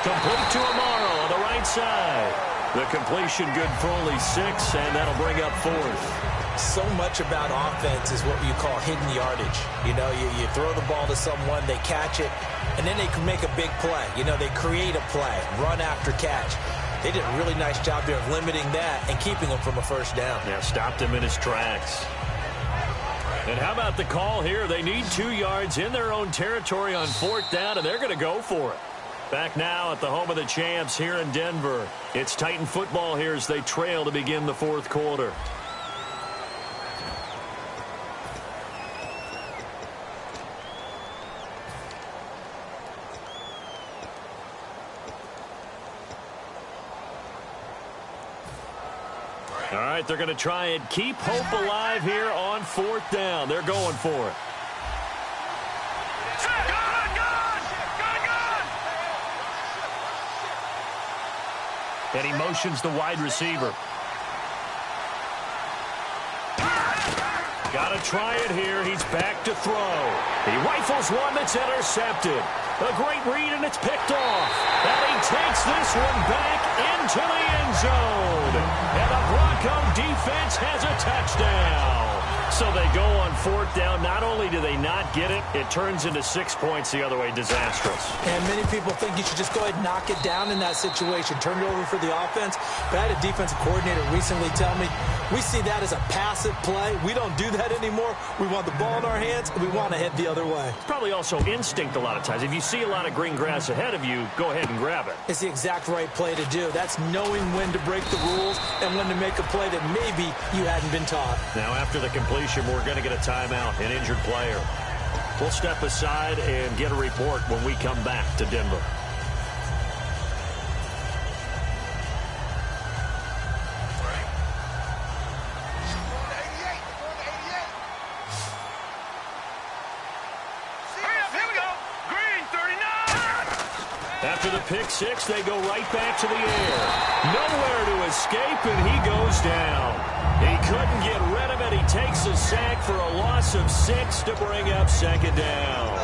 E: Complete to Amaro on the right side. The completion good for only 6, and that'll bring up 4th.
F: So much about offense is what you call hidden yardage. You know, you throw the ball to someone, they catch it, and then they can make a big play. You know, they create a play, run after catch. They did a really nice job there of limiting that and keeping him from a 1st down.
E: Yeah, stopped him in his tracks. And how about the call here? They need 2 yards in their own territory on 4th down, and they're going to go for it. Back now at the home of the champs here in Denver. It's Titan football here as they trail to begin the 4th quarter. All right, they're going to try and keep hope alive here on 4th down. They're going for it. And he motions the wide receiver. Got to try it here. He's back to throw. He rifles one that's intercepted. A great read, and it's picked off. And he takes this one back into the end zone. And the Bronco defense has a touchdown. So they go on 4th down. Not only do they not get it, it turns into 6 points the other way. Disastrous.
F: And many people think you should just go ahead and knock it down in that situation. Turn it over for the offense. But I had a defensive coordinator recently tell me, we see that as a passive play. We don't do that anymore. We want the ball in our hands, and we want to head the other way.
E: It's probably also instinct a lot of times. If you see a lot of green grass ahead of you, go ahead and grab it.
F: It's the exact right play to do. That's knowing when to break the rules and when to make a play that maybe you hadn't been taught.
E: Now, after the completion, we're going to get a timeout, an injured player. We'll step aside and get a report when we come back to Denver. After the pick six, they go right back to the air. Nowhere to escape, and he goes down. He couldn't get rid of it. He takes a sack for a loss of 6 to bring up 2nd down.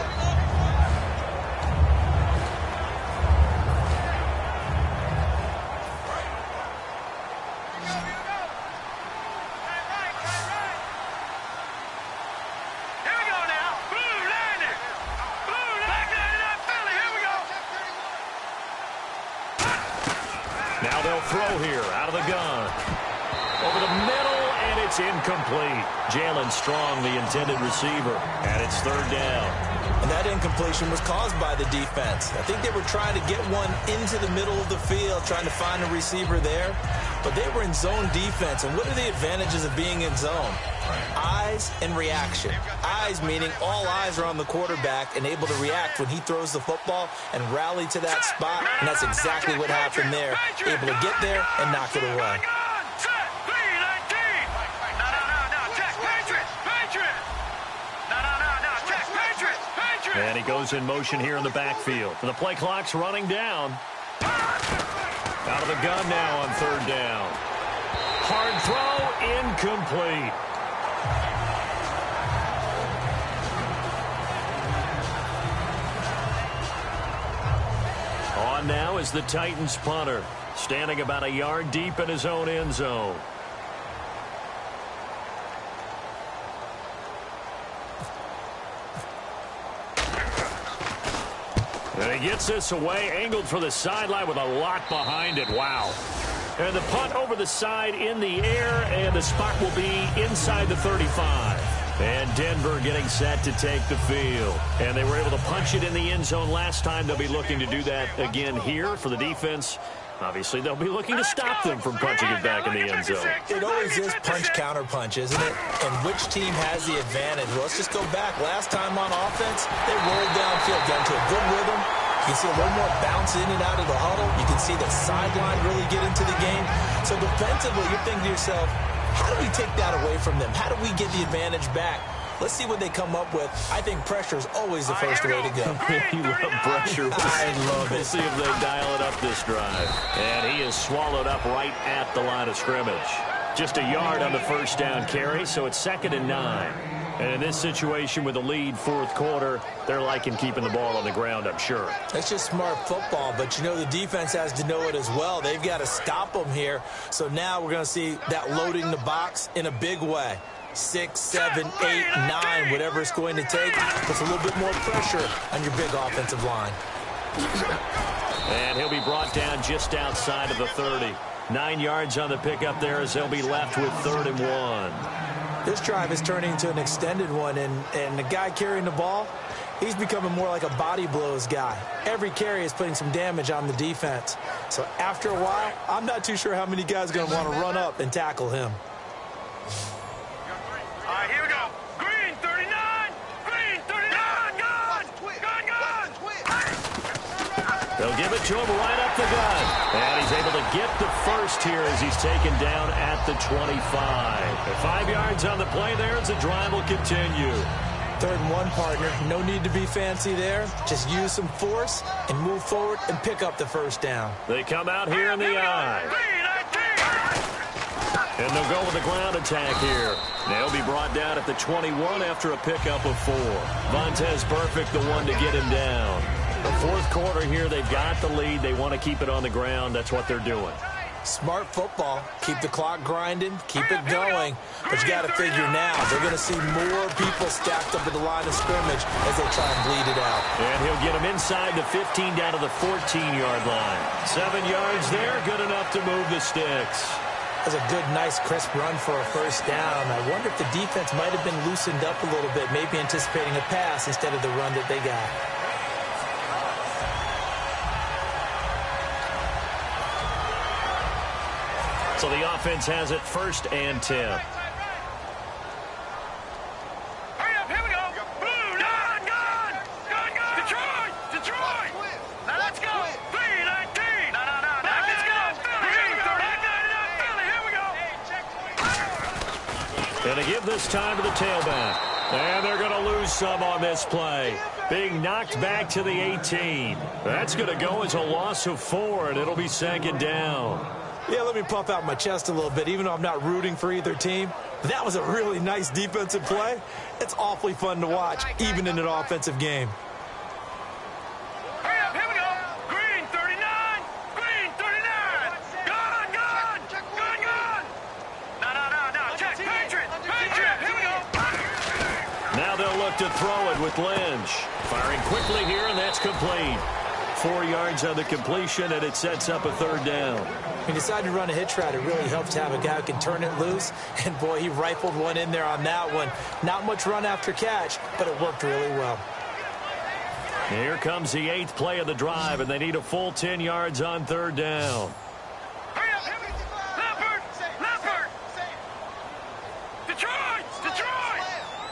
E: Now they'll throw here out of the gun. Over the middle, and it's incomplete. Jalen Strong, the intended receiver, and it's 3rd down.
F: And that incompletion was caused by the defense. I think they were trying to get one into the middle of the field, trying to find a receiver there. But they were in zone defense. And what are the advantages of being in zone? Eyes and reaction. Eyes meaning all eyes are on the quarterback and able to react when he throws the football and rally to that spot. And that's exactly what happened there. Able to get there and knock it away.
E: And he goes in motion here in the backfield. And the play clock's running down. Out of the gun now on 3rd down. Hard throw, incomplete. On now is the Titans punter, standing about a yard deep in his own end zone. And he gets this away, angled for the sideline with a lot behind it. Wow. And the punt over the side in the air, and the spot will be inside the 35. And Denver getting set to take the field. And they were able to punch it in the end zone last time. They'll be looking to do that again here for the defense. Obviously, they'll be looking to stop them from punching it back in the end zone.
F: It always is punch-counter-punch, isn't it? And which team has the advantage? Well, let's just go back. Last time on offense, they rolled downfield, got into a good rhythm. You can see a little more bounce in and out of the huddle. You can see the sideline really get into the game. So defensively, you're thinking to yourself, how do we take that away from them? How do we get the advantage back? Let's see what they come up with. I think pressure is always the first way to go.
E: You love pressure.
F: I love it.
E: We'll see if they dial it up this drive. And he is swallowed up right at the line of scrimmage. Just a yard on the 1st down carry, so it's 2nd and 9. And in this situation with the lead 4th quarter, they're liking keeping the ball on the ground, I'm sure.
F: That's just smart football, but you know the defense has to know it as well. They've got to stop them here. So now we're going to see that loading the box in a big way. 6, 7, 8, 9, whatever it's going to take. Puts a little bit more pressure on your big offensive line.
E: And he'll be brought down just outside of the 30. 9 yards on the pickup there as they'll be left with 3rd and 1.
F: This drive is turning into an extended one, and the guy carrying the ball, he's becoming more like a body blows guy. Every carry is putting some damage on the defense. So after a while, I'm not too sure how many guys are going to want to run up and tackle him.
G: All right, here we go. Green 39. Green 39. Gun.
E: They'll give it to him right up the gun. And he's able to get the first here as he's taken down at the 25. And 5 yards on the play there as the drive will continue.
F: 3rd and 1, partner. No need to be fancy there. Just use some force and move forward and pick up the 1st down.
E: They come out here in the eye. And they'll go with the ground attack here. They'll be brought down at the 21 after a pickup of 4. Vontez Perfect, the one to get him down. The 4th quarter here, they've got the lead. They want to keep it on the ground. That's what they're doing.
F: Smart football. Keep the clock grinding, keep it going. But you got to figure now, they're going to see more people stacked up at the line of scrimmage as they try and bleed it out.
E: And he'll get them inside the 15 down to the 14-yard line. 7 yards there, good enough to move the sticks.
F: That's a good, nice, crisp run for a first down. I wonder if the defense might have been loosened up a little bit, maybe anticipating a pass instead of the run that they got.
E: So the offense has it 1st and 10.
G: Hurry up, here we go. Blue, gone. Detroit. Now let's go. 3-19. No. Let's go. Philly, here we go.
E: Going to give this time to the tailback. And they're going to lose some on this play. Being knocked back to the 18. That's going to go as a loss of 4, and it'll be 2nd down.
F: Yeah, let me puff out my chest a little bit, even though I'm not rooting for either team. That was a really nice defensive play. It's awfully fun to watch, even in an offensive game.
G: Hurry up, here we go. Green 39. Gone. No. Check. Patriot, here we go.
E: Now they'll look to throw it with Lynch. Firing quickly here, and that's complete. 4 yards on the completion, and it sets up a 3rd down.
F: When you decide to run a hitch route, it really helps to have a guy who can turn it loose. And, boy, he rifled one in there on that one. Not much run after catch, but it worked really well.
E: Here comes the 8th play of the drive, and they need a full 10 yards on 3rd down.
G: Hurry up, Leopard. Detroit.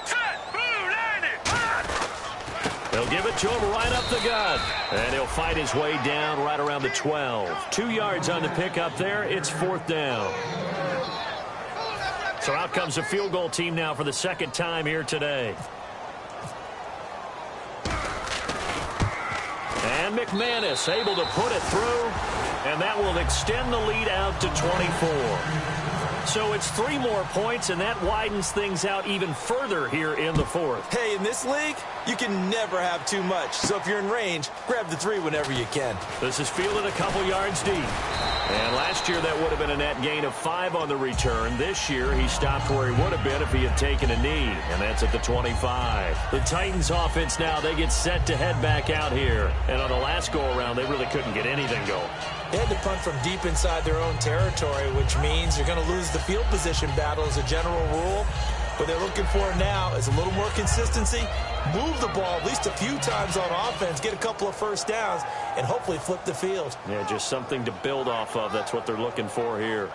G: Set. Blue, landed.
E: They'll give it to him right up the gut. And he'll fight his way down right around the 12. 2 yards on the pickup there. It's 4th down. So out comes the field goal team now for the 2nd time here today. And McManus able to put it through. And that will extend the lead out to 24. So it's 3 more points, and that widens things out even further here in the 4th.
F: Hey, in this league, you can never have too much. So if you're in range, grab the 3 whenever you can.
E: This is fielded a couple yards deep. And last year that would have been a net gain of 5 on the return. This year he stopped where he would have been if he had taken a knee, and that's at the 25. The Titans offense now, they get set to head back out here. And on the last go-around, they really couldn't get anything going.
F: They had to punt from deep inside their own territory, which means you're going to lose the field position battle as a general rule. What they're looking for now is a little more consistency, move the ball at least a few times on offense, get a couple of first downs, and hopefully flip the field.
E: Yeah, just something to build off of. That's what they're looking for here.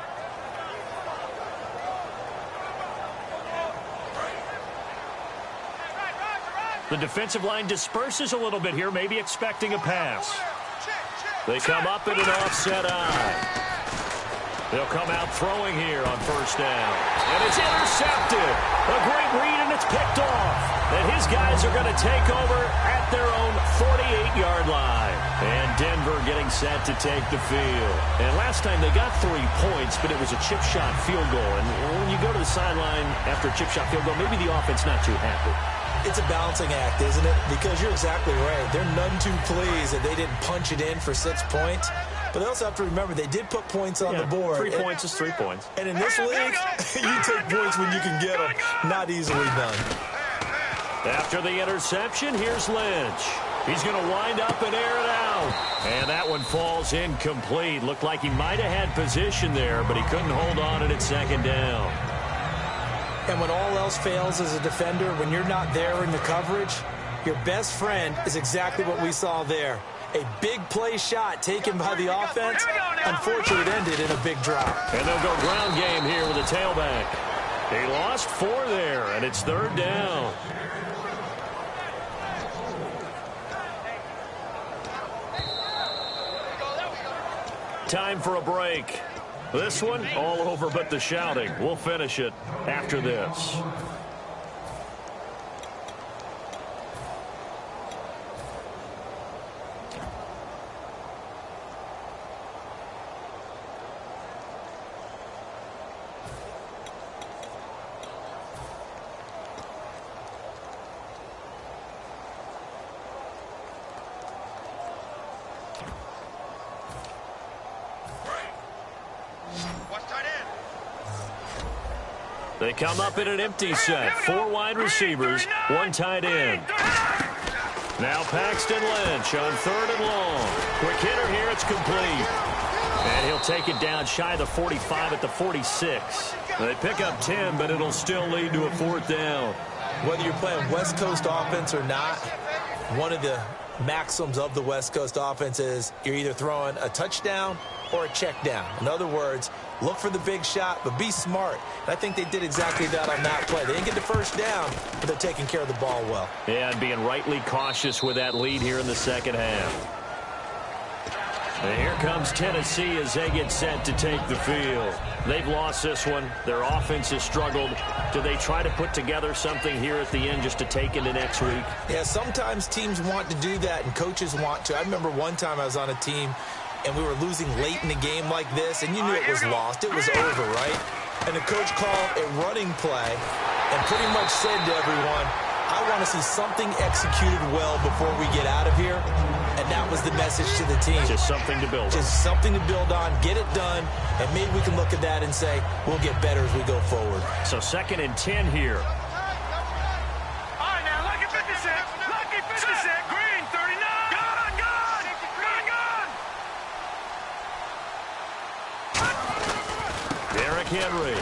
E: The defensive line disperses a little bit here, maybe expecting a pass. They come up in an offset eye. They'll come out throwing here on 1st down. And it's intercepted. A great read, and it's picked off. And his guys are going to take over at their own 48-yard line. And Denver getting set to take the field. And last time they got 3 points, but it was a chip shot field goal. And when you go to the sideline after a chip shot field goal, maybe the offense not too happy.
F: It's a balancing act, isn't it? Because you're exactly right. They're none too pleased that they didn't punch it in for 6 points. But they also have to remember they did put points on the board.
E: 3 points is 3 points.
F: And in this league, you take points when you can get them. Not easily done.
E: After the interception, here's Lynch. He's going to wind up and air it out. And that one falls incomplete. Looked like he might have had position there, but he couldn't hold on at 2nd down.
F: And when all else fails as a defender, when you're not there in the coverage, your best friend is exactly what we saw there. A big play shot taken by the offense. Unfortunately, it ended in a big drop.
E: And they'll go ground game here with a tailback. They lost 4 there, and it's 3rd down. Time for a break. This one, all over but the shouting. We'll finish it after this. They come up in an empty set. 4 wide receivers, 1 tight end. Now Paxton Lynch on 3rd and long. Quick hitter here, it's complete. And he'll take it down shy of the 45 at the 46. They pick up 10, but it'll still lead to a 4th down.
F: Whether you're playing West Coast offense or not, one of the maxims of the West Coast offense is you're either throwing a touchdown or a check down. In other words, look for the big shot, but be smart. And I think they did exactly that on that play. They didn't get the first down, but they're taking care of the ball well.
E: Yeah, and being rightly cautious with that lead here in the second half. And here comes Tennessee as they get set to take the field. They've lost this one. Their offense has struggled. Do they try to put together something here at the end just to take into next week?
F: Yeah, sometimes teams want to do that and coaches want to. I remember one time I was on a team and we were losing late in the game like this, and you knew it was lost. It was over, right? And the coach called a running play and pretty much said to everyone, I want to see something executed well before we get out of here. And that was the message to the team.
E: Just something to build on.
F: Just something to build on, get it done, and maybe we can look at that and say, we'll get better as we go forward.
E: So 2nd and 10 here.
G: All right, now, lucky 56. Lucky 56. Green, 39. Gun, gun. Gun, gun.
E: Derrick Henry.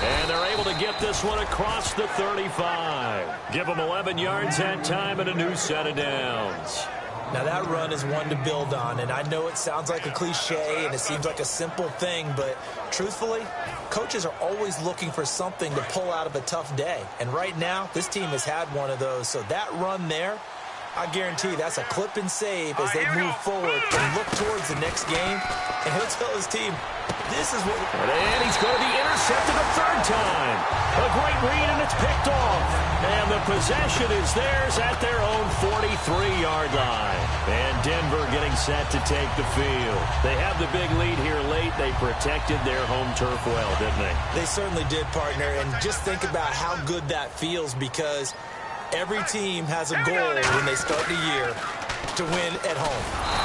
E: And they're able to get this one across the 35. Give them 11 yards that time and a new set of downs.
F: Now, that run is one to build on, and I know it sounds like a cliche and it seems like a simple thing, but truthfully, coaches are always looking for something to pull out of a tough day. And right now, this team has had one of those. So that run there, I guarantee that's a clip and save as they move forward and look towards the next game. And he'll tell his team, this is what...
E: And he's going to be intercepted a 3rd time. A great read, and it's picked off. And the possession is theirs at their own 43-yard line. And Denver getting set to take the field. They have the big lead here late. They protected their home turf well, didn't they?
F: They certainly did, partner. And just think about how good that feels, because every team has a goal when they start the year to win at home.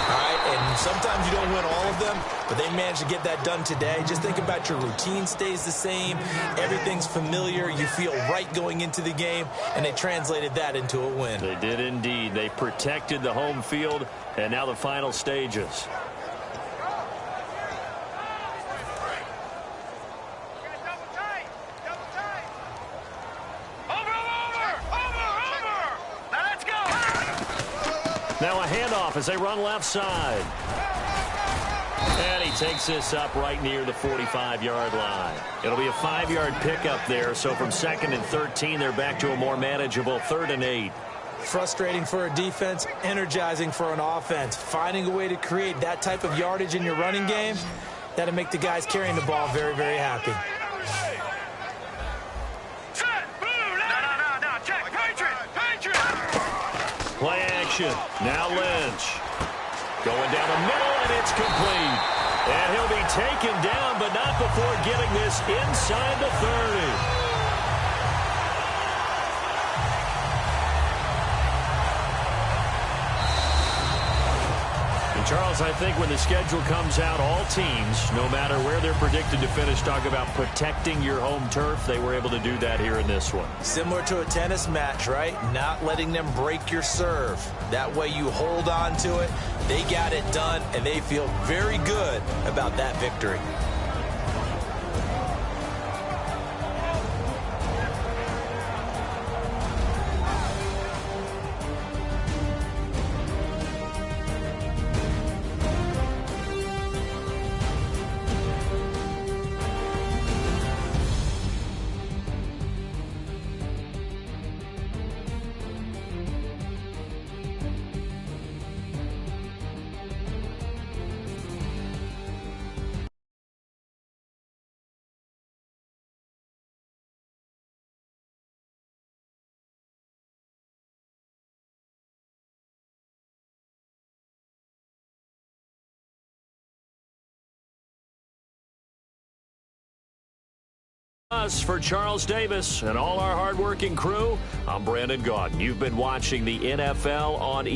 F: All right, and sometimes you don't win all of them, but they managed to get that done today. Just think about your routine stays the same. Everything's familiar. You feel right going into the game, and they translated that into a win.
E: They did indeed. They protected the home field, and now the final stages. Now a handoff as they run left side. And he takes this up right near the 45-yard line. It'll be a 5-yard pickup there, so from 2nd and 13, they're back to a more manageable 3rd and 8.
F: Frustrating for a defense, energizing for an offense. Finding a way to create that type of yardage in your running game, that'll make the guys carrying the ball very, very happy.
E: Play action. Now Lynch. Going down the middle, and it's complete. And he'll be taken down, but not before getting this inside the 30. Charles, I think when the schedule comes out, all teams, no matter where they're predicted to finish, talk about protecting your home turf. They were able to do that here in this one.
F: Similar to a tennis match, right? Not letting them break your serve. That way you hold on to it. They got it done, and they feel very good about that victory.
E: For Charles Davis and all our hardworking crew, I'm Brandon Gaudin. You've been watching the NFL on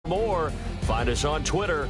E: more. Find us on Twitter.